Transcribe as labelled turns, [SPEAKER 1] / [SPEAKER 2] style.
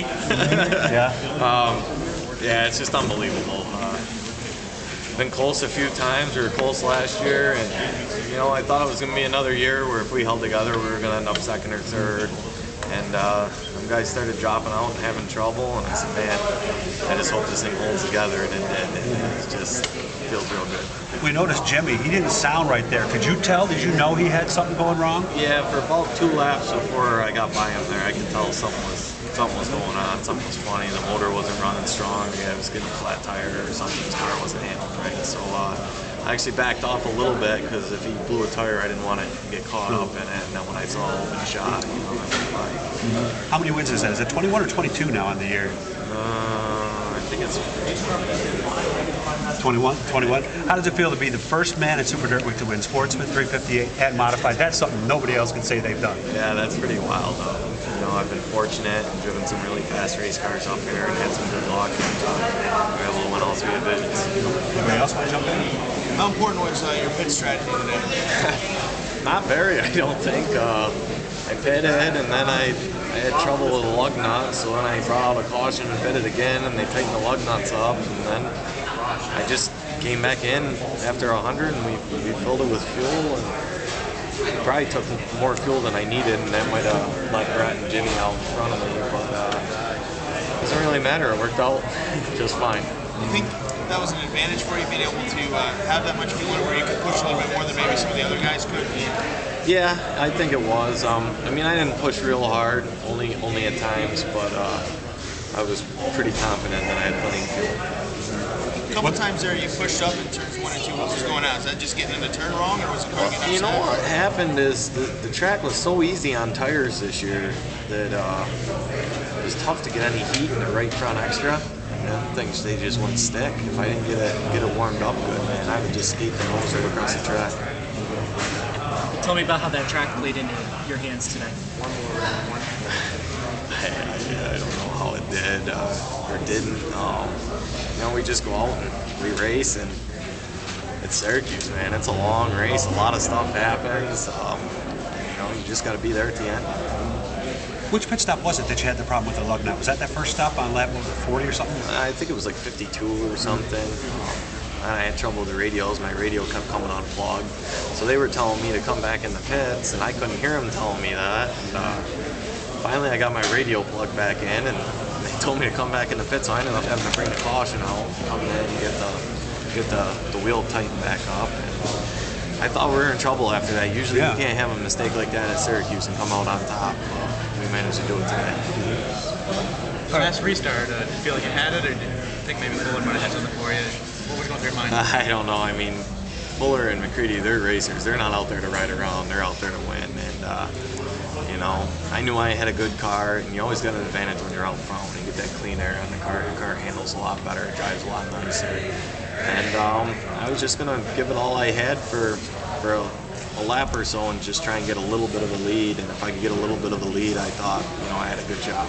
[SPEAKER 1] Yeah.
[SPEAKER 2] Yeah, it's just unbelievable. Been close a few times. We were close last year, and you know, I thought it was going to be another year where if we held together, we were going to end up second or third. And some guys started dropping out and having trouble, and I said, man, I just hope this thing holds together, and it did. It just feels real good.
[SPEAKER 1] We noticed Jimmy, he didn't sound right there. Could you tell? Did you know he had something going wrong?
[SPEAKER 2] Yeah, for about 2 laps before I got by him there, I could tell something was going on. Something was funny. The motor wasn't running strong. Yeah, it was getting a flat tire or something. His car wasn't handled right. So I actually backed off a little bit because if he blew a tire, I didn't want to get caught up in it. And then when I saw an open shot, you know, I went by.
[SPEAKER 1] How many wins is that? Is it 21 or 22 now on the year?
[SPEAKER 2] I think it's
[SPEAKER 1] 21? 21? How does it feel to be the first man at Super Dirt Week to win Sportsman 358 and modified? That's something nobody else can say they've done.
[SPEAKER 2] Yeah, that's pretty wild. You know, I've been fortunate and driven some really fast race cars up here and had some good luck. We were able to win all 3 divisions.
[SPEAKER 1] Anybody else want to jump in?
[SPEAKER 3] How important was your pit strategy today?
[SPEAKER 2] Not very, I don't think. I pitted, and then I had trouble with the lug nuts, so then I brought out a caution and pitted again, and they tightened the lug nuts up, and then I just came back in after 100, and we filled it with fuel, and probably took more fuel than I needed, and that might have let Brett and Jimmy out in front of me, but it doesn't really matter. It worked out just fine.
[SPEAKER 3] You think that was an advantage for you, being able to have that much fuel where you could push a little bit more than maybe some of the other guys could?
[SPEAKER 2] Yeah, I think it was. I mean, I didn't push real hard, only at times, but I was pretty confident that I had plenty of fuel.
[SPEAKER 3] A couple times there you pushed up in turns 1 and 2. What was going on? Is that just getting in the turn wrong, or was it car getting upset?
[SPEAKER 2] You know what happened is the track was so easy on tires this year that it was tough to get any heat in the right front extra. And things, they just wouldn't stick. If I didn't get it warmed up good, man, I would just skate the nose right across the track.
[SPEAKER 4] Tell me about how that track played into your hands today.
[SPEAKER 2] I don't know how it did or didn't. You know, we just go out and we race, and it's Syracuse, man. It's a long race. A lot of stuff happens. You know, you just got to be there at the end.
[SPEAKER 1] Which pit stop was it that you had the problem with the lug nut? Was that first stop on lap 40 or something?
[SPEAKER 2] I think it was like 52 or something. I had trouble with the radios. My radio kept coming unplugged. So they were telling me to come back in the pits, and I couldn't hear them telling me that. And finally, I got my radio plugged back in, and they told me to come back in the pits. So I ended up having to bring the caution out, come in and get the wheel tightened back up. And I thought we were in trouble after that. Usually you can't have a mistake like that at Syracuse and come out on top. We managed to do it today.
[SPEAKER 3] Fast restart, did you feel like you had it, or did you think maybe Fuller might have had something for you? What was going through your mind?
[SPEAKER 2] I don't know. I mean, Fuller and McCreadie, they're racers. They're not out there to ride around. They're out there to win. And, you know, I knew I had a good car, and you always got an advantage when you're out front. When you get that clean air on the car, your car handles a lot better. It drives a lot nicer. And I was just going to give it all I had for a lap or so and just try and get a little bit of a lead. And if I could get a little bit of a lead, I thought, you know, I had a good job.